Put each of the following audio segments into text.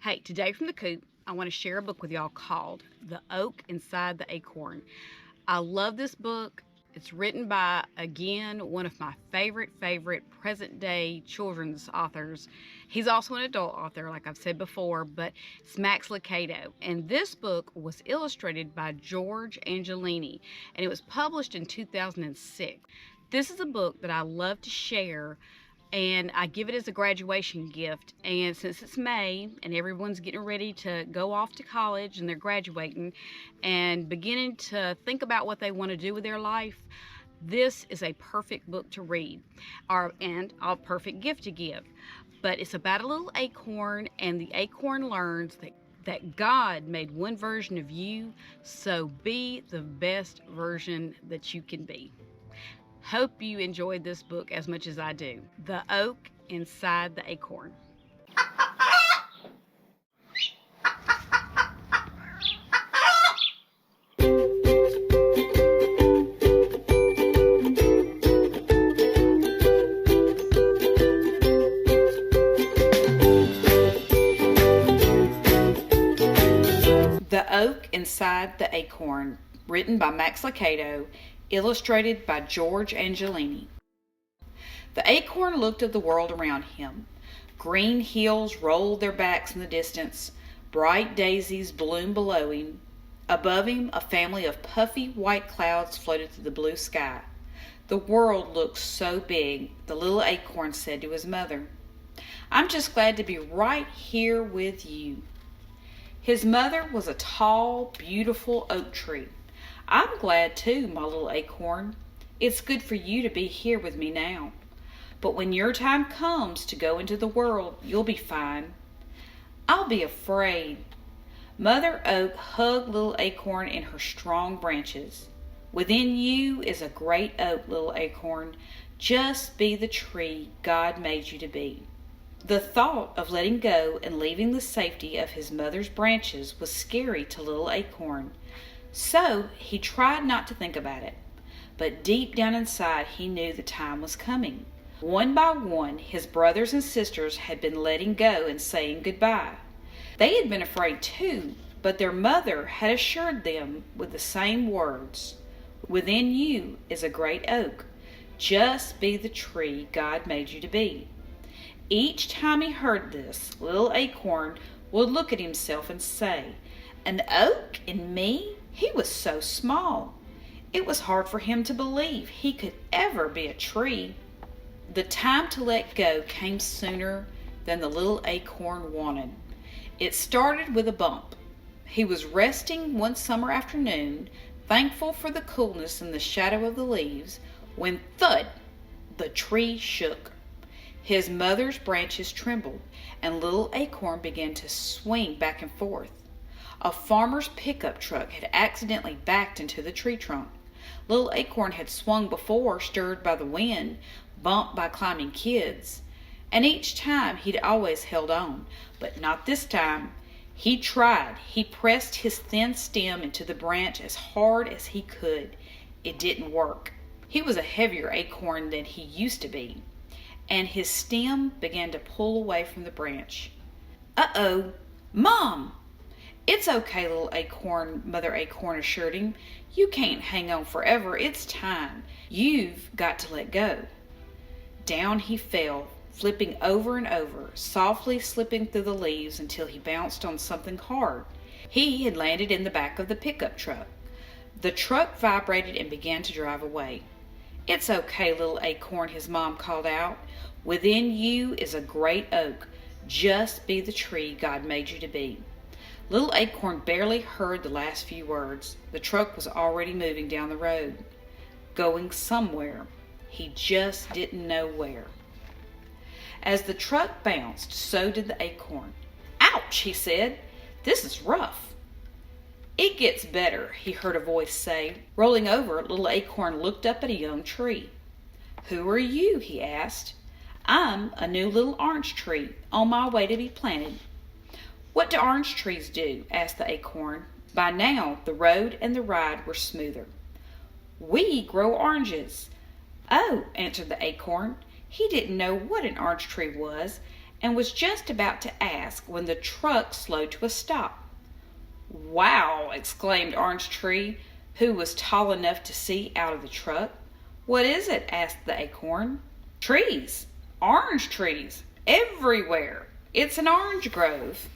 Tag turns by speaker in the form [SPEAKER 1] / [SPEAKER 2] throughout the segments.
[SPEAKER 1] Hey, today from the Coop, I want to share a book with y'all called The Oak Inside the Acorn. I love this book. It's written by, again, one of my favorite present day children's authors. He's also an adult author, like I've said before, but it's Max Lucado. And this book was illustrated by George Angelini, and it was published in 2006. This is a book that I love to share, and I give it as a graduation gift. And since it's May and everyone's getting ready to go off to college and they're graduating and beginning to think about what they want to do with their life, this is a perfect book to read, and a perfect gift to give. But it's about a little acorn, and the acorn learns that God made one version of you, so be the best version that you can be. Hope you enjoyed this book as much as I do. The Oak Inside the Acorn. The Oak Inside the Acorn, written by Max Lucado, illustrated by George Angelini. The acorn looked at the world around him. Green hills rolled their backs in the distance. Bright daisies bloomed below him. Above him, a family of puffy white clouds floated through the blue sky. The world looked so big, the little acorn said to his mother, "I'm just glad to be right here with you." His mother was a tall, beautiful oak tree. "I'm glad too, my little acorn. It's good for you to be here with me now. But when your time comes to go into the world, you'll be fine." "I'll be afraid." Mother Oak hugged little acorn in her strong branches. "Within you is a great oak, little acorn. Just be the tree God made you to be." The thought of letting go and leaving the safety of his mother's branches was scary to little acorn. So he tried not to think about it. But deep down inside he knew the time was coming. One by one his brothers and sisters had been letting go and saying goodbye. They had been afraid too, but their mother had assured them with the same words, "Within you is a great oak. Just be the tree God made you to be." Each time he heard this, little acorn would look at himself and say, "An oak in me?" He was so small. It was hard for him to believe he could ever be a tree. The time to let go came sooner than the little acorn wanted. It started with a bump. He was resting one summer afternoon, thankful for the coolness and the shadow of the leaves, when thud! The tree shook. His mother's branches trembled, and little acorn began to swing back and forth. A farmer's pickup truck had accidentally backed into the tree trunk. Little acorn had swung before, stirred by the wind, bumped by climbing kids. And each time he'd always held on, but not this time. He tried. He pressed his thin stem into the branch as hard as he could. It didn't work. He was a heavier acorn than he used to be, and his stem began to pull away from the branch. "Uh-oh, Mom!" "It's okay, little acorn," Mother Acorn assured him. "You can't hang on forever. It's time. You've got to let go." Down he fell, flipping over and over, softly slipping through the leaves until he bounced on something hard. He had landed in the back of the pickup truck. The truck vibrated and began to drive away. "It's okay, little acorn," his mom called out. "Within you is a great oak. Just be the tree God made you to be." Little acorn barely heard the last few words. The truck was already moving down the road, going somewhere. He just didn't know where. As the truck bounced, so did the acorn. "Ouch," he said. "This is rough." "It gets better," he heard a voice say. Rolling over, little acorn looked up at a young tree. "Who are you?" he asked. "I'm a new little orange tree, on my way to be planted." "What do orange trees do?" asked the acorn. By now, the road and the ride were smoother. "We grow oranges." "Oh," answered the acorn. He didn't know what an orange tree was, and was just about to ask when the truck slowed to a stop. "Wow!" exclaimed Orange Tree, who was tall enough to see out of the truck. "What is it?" asked the acorn. "Trees, orange trees, everywhere. It's an orange grove."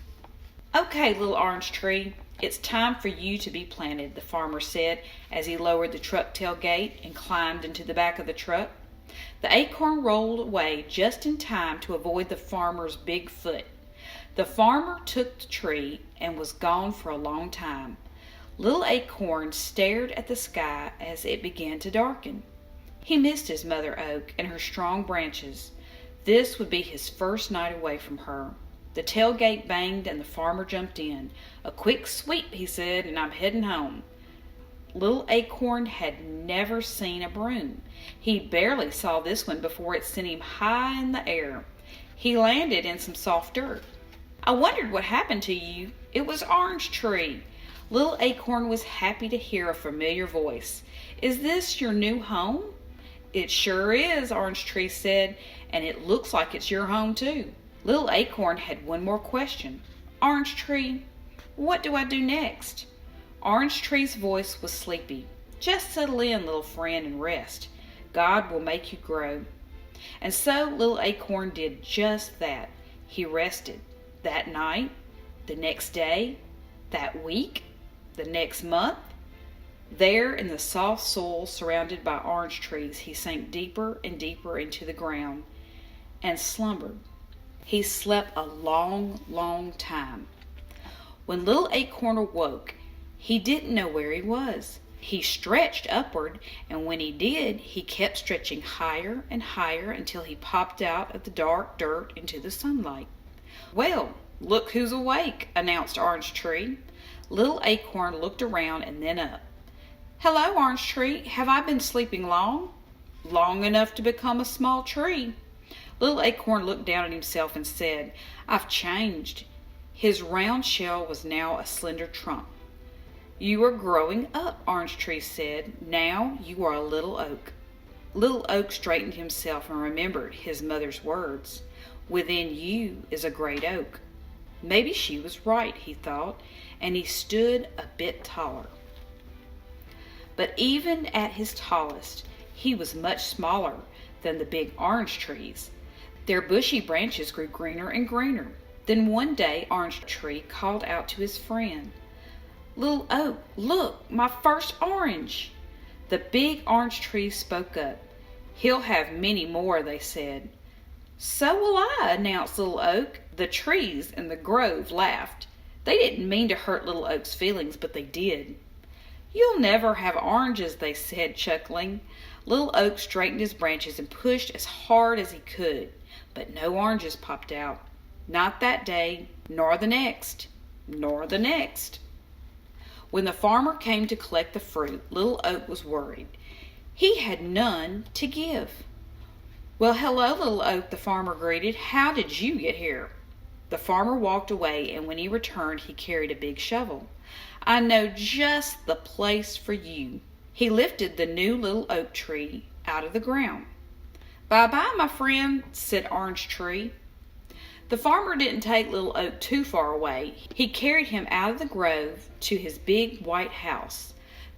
[SPEAKER 1] "Okay, little orange tree, it's time for you to be planted," the farmer said as he lowered the truck tailgate and climbed into the back of the truck. The acorn rolled away just in time to avoid the farmer's big foot. The farmer took the tree and was gone for a long time. Little Acorn stared at the sky as it began to darken. He missed his mother oak and her strong branches. This would be his first night away from her. The tailgate banged and the farmer jumped in. "A quick sweep," he said, "and I'm heading home." Little Acorn had never seen a broom. He barely saw this one before it sent him high in the air. He landed in some soft dirt. "I wondered what happened to you. It was Orange Tree." Little Acorn was happy to hear a familiar voice. "Is this your new home?" "It sure is," Orange Tree said, "and it looks like it's your home too." Little Acorn had one more question. "Orange Tree, what do I do next?" Orange Tree's voice was sleepy. "Just settle in, little friend, and rest. God will make you grow." And so Little Acorn did just that. He rested. That night, the next day, that week, the next month. There in the soft soil surrounded by orange trees, he sank deeper and deeper into the ground and slumbered. He slept a long, long time. When Little Acorn awoke, he didn't know where he was. He stretched upward, and when he did, he kept stretching higher and higher until he popped out of the dark dirt into the sunlight. "Well, look who's awake," announced Orange Tree. Little Acorn looked around and then up. "Hello, Orange Tree. Have I been sleeping long?" "Long enough to become a small tree." Little Acorn looked down at himself and said, "I've changed." His round shell was now a slender trunk. "You are growing up," Orange Tree said. "Now you are a little oak." Little Oak straightened himself and remembered his mother's words. "Within you is a great oak." Maybe she was right, he thought, and he stood a bit taller. But even at his tallest, he was much smaller than the big orange trees. Their bushy branches grew greener and greener. Then one day Orange Tree called out to his friend, "Little Oak, look, my first orange." The big orange tree spoke up. "He'll have many more," they said. "So will I," announced Little Oak. The trees in the grove laughed. They didn't mean to hurt Little Oak's feelings, but they did. "You'll never have oranges," they said, chuckling. Little Oak straightened his branches and pushed as hard as he could, but no oranges popped out. Not that day, nor the next, nor the next. When the farmer came to collect the fruit, Little Oak was worried. He had none to give. "Well, hello, Little Oak," the farmer greeted. "How did you get here?" The farmer walked away, and when he returned, he carried a big shovel. "I know just the place for you." He lifted the new little oak tree out of the ground. "Bye-bye, my friend," said Orange Tree. The farmer didn't take Little Oak too far away. He carried him out of the grove to his big white house.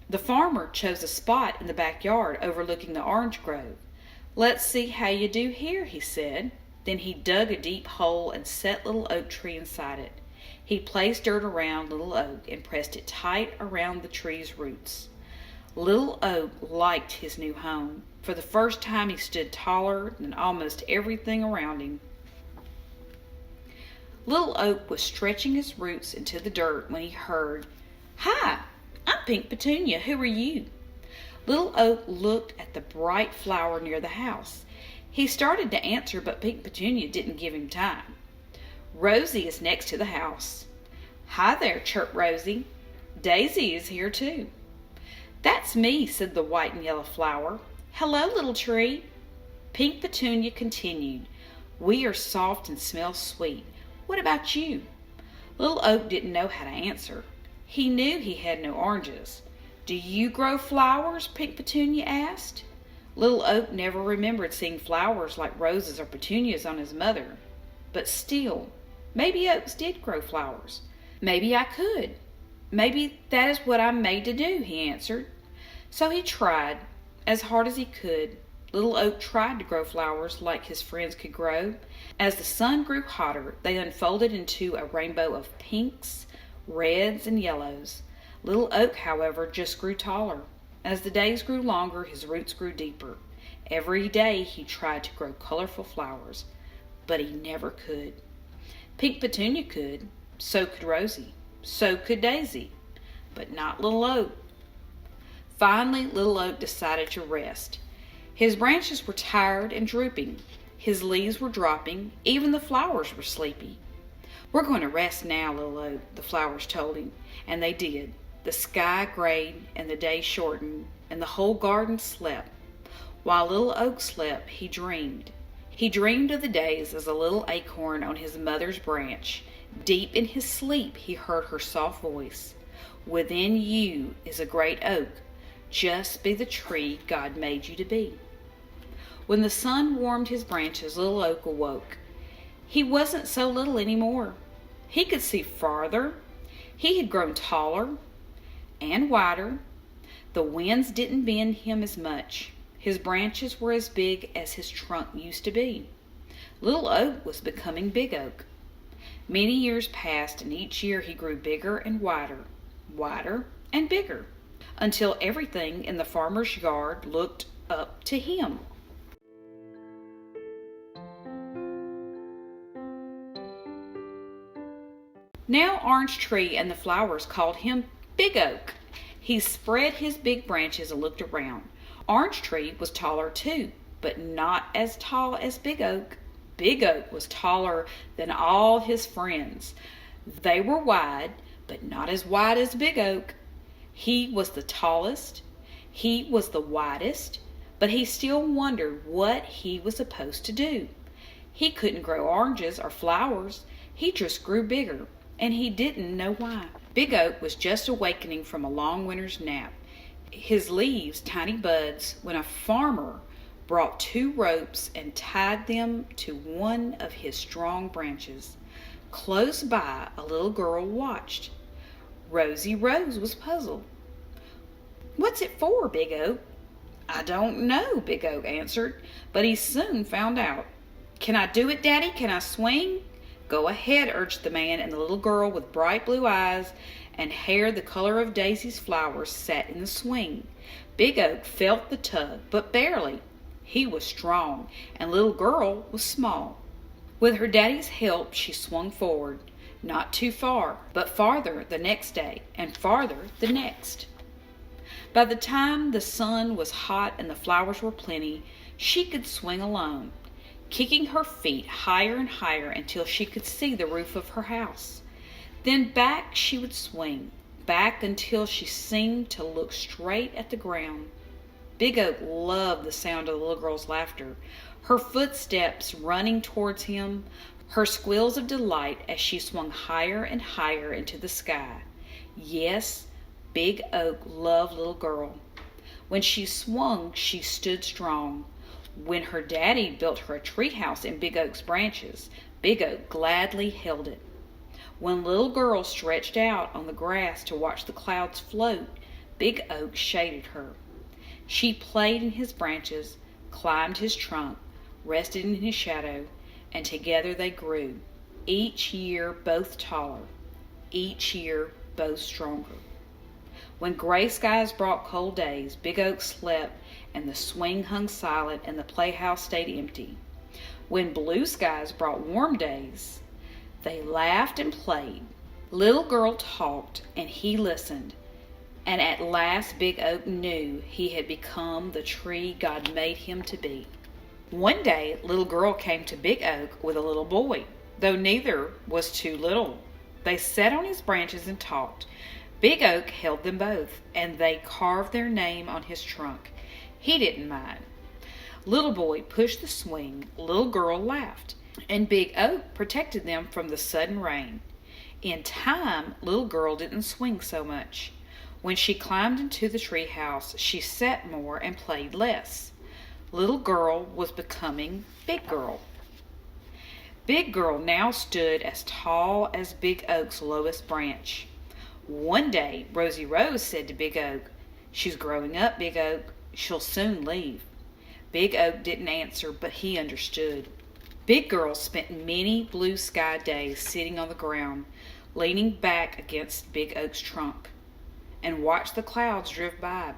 [SPEAKER 1] The farmer chose a spot in the backyard overlooking the orange grove. "Let's see how you do here," he said. Then he dug a deep hole and set Little Oak Tree inside it. He placed dirt around Little Oak and pressed it tight around the tree's roots. Little Oak liked his new home. For the first time he stood taller than almost everything around him. Little Oak was stretching his roots into the dirt when he heard, "Hi, I'm Pink Petunia. Who are you?" Little Oak looked at the bright flower near the house. He started to answer, but Pink Petunia didn't give him time. "Rosie is next to the house." "Hi there," chirped Rosie. "Daisy is here too." "That's me," said the white and yellow flower. "Hello, little tree." Pink Petunia continued, "We are soft and smell sweet. What about you?" Little Oak didn't know how to answer. He knew he had no oranges. "Do you grow flowers?" Pink Petunia asked. Little Oak never remembered seeing flowers like roses or petunias on his mother. But still, maybe oaks did grow flowers. Maybe I could. Maybe that is what I'm made to do, he answered. So he tried, as hard as he could. Little Oak tried to grow flowers like his friends could grow. As the sun grew hotter, they unfolded into a rainbow of pinks, reds, and yellows. Little Oak, however, just grew taller. As the days grew longer, his roots grew deeper. Every day he tried to grow colorful flowers, but he never could. Pink Petunia could, so could Rosie, so could Daisy, but not Little Oak. Finally, Little Oak decided to rest. His branches were tired and drooping. His leaves were dropping. Even the flowers were sleepy. We're going to rest now, Little Oak, the flowers told him, and they did. The sky grayed and the day shortened, and the whole garden slept. While Little Oak slept, he dreamed. He dreamed of the days as a little acorn on his mother's branch. Deep in his sleep, he heard her soft voice. Within you is a great oak. Just be the tree God made you to be. When the sun warmed his branches, Little Oak awoke. He wasn't so little anymore. He could see farther. He had grown taller and wider. The winds didn't bend him as much. His branches were as big as his trunk used to be. Little Oak was becoming Big Oak. Many years passed, and each year he grew bigger and wider, wider and bigger, until everything in the farmer's yard looked up to him. Now Orange Tree and the flowers called him Big Oak. He spread his big branches and looked around. Orange Tree was taller too, but not as tall as Big Oak. Big Oak was taller than all his friends. They were wide, but not as wide as Big Oak. He was the tallest, he was the widest, but he still wondered what he was supposed to do. He couldn't grow oranges or flowers. He just grew bigger, and he didn't know why. Big Oak was just awakening from a long winter's nap, his leaves tiny buds, when a farmer brought 2 ropes and tied them to one of his strong branches. Close by, a little girl watched. Rosie Rose was puzzled. "What's it for, Big Oak?" "I don't know," Big Oak answered, but he soon found out. "Can I do it, Daddy? Can I swing?" "Go ahead," urged the man, and the little girl with bright blue eyes and hair the color of Daisy's flowers sat in the swing. Big Oak felt the tug, but barely. He was strong, and little girl was small. With her daddy's help, she swung forward, not too far, but farther the next day, and farther the next. By the time the sun was hot and the flowers were plenty, she could swing alone, kicking her feet higher and higher until she could see the roof of her house. Then back she would swing, back until she seemed to look straight at the ground. Big Oak loved the sound of the little girl's laughter, her footsteps running towards him, her squeals of delight as she swung higher and higher into the sky. Yes, Big Oak loved little girl. When she swung, she stood strong. When her daddy built her a treehouse in Big Oak's branches, Big Oak gladly held it. When little girl stretched out on the grass to watch the clouds float, Big Oak shaded her. She played in his branches, climbed his trunk, rested in his shadow, and together they grew, each year both taller, each year both stronger. When gray skies brought cold days, Big Oak slept and the swing hung silent and the playhouse stayed empty. When blue skies brought warm days, they laughed and played. Little girl talked and he listened, and at last Big Oak knew he had become the tree God made him to be. One day, little girl came to Big Oak with a little boy, though neither was too little. They sat on his branches and talked. Big Oak held them both, and they carved their name on his trunk. He didn't mind. Little boy pushed the swing, little girl laughed, and Big Oak protected them from the sudden rain. In time, little girl didn't swing so much. When she climbed into the treehouse, she sat more and played less. Little girl was becoming big girl. Big Girl now stood as tall as Big Oak's lowest branch. One day, Rosy Rose said to Big Oak, "She's growing up, Big Oak. She'll soon leave." Big Oak didn't answer, but he understood. Big Girl spent many blue sky days sitting on the ground, leaning back against Big Oak's trunk, and watched the clouds drift by.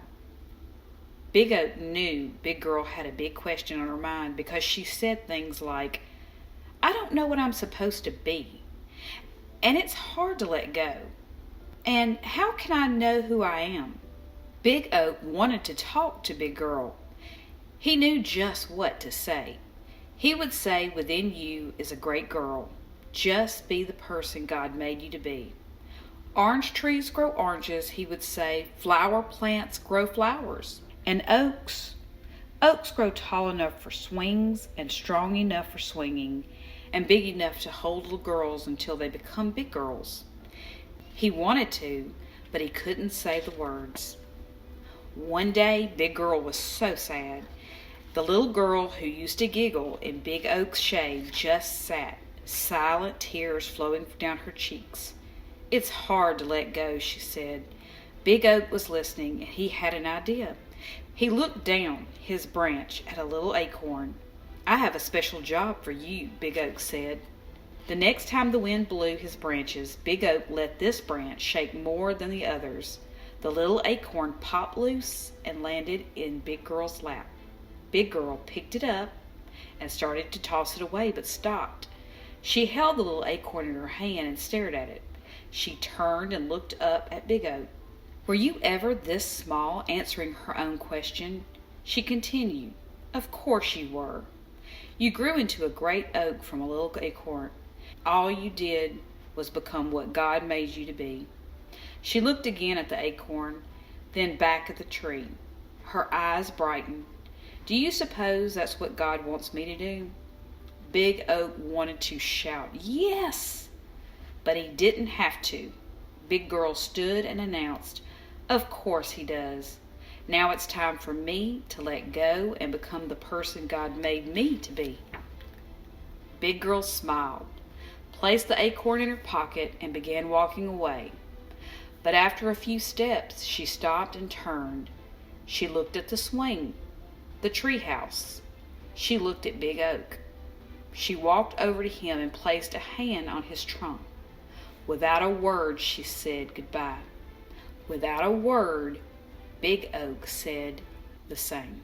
[SPEAKER 1] Big Oak knew Big Girl had a big question on her mind because she said things like, "I don't know what I'm supposed to be, and it's hard to let go, and how can I know who I am?" Big Oak wanted to talk to Big Girl. He knew just what to say. He would say, "Within you is a great girl. Just be the person God made you to be." "Orange trees grow oranges," he would say. "Flower plants grow flowers. And oaks grow tall enough for swings and strong enough for swinging and big enough to hold little girls until they become big girls." He wanted to, but he couldn't say the words. One day, Big Girl was so sad. The little girl who used to giggle in Big Oak's shade just sat, silent tears flowing down her cheeks. "It's hard to let go," she said. Big Oak was listening, and he had an idea. He looked down his branch at a little acorn. "I have a special job for you," Big Oak said. The next time the wind blew his branches, Big Oak let this branch shake more than the others. The little acorn popped loose and landed in Big Girl's lap. Big Girl picked it up and started to toss it away, but stopped. She held the little acorn in her hand and stared at it. She turned and looked up at Big Oak. "Were you ever this small?" Answering her own question, she continued, "Of course you were. You grew into a great oak from a little acorn. All you did was become what God made you to be." She looked again at the acorn, then back at the tree. Her eyes brightened. "Do you suppose that's what God wants me to do?" Big Oak wanted to shout, "Yes!" But he didn't have to. Big Girl stood and announced, "Of course he does. Now it's time for me to let go and become the person God made me to be." Big Girl smiled, placed the acorn in her pocket, and began walking away. But after a few steps, she stopped and turned. She looked at the swing, the treehouse. She looked at Big Oak. She walked over to him and placed a hand on his trunk. Without a word, she said goodbye. Without a word, Big Oak said the same.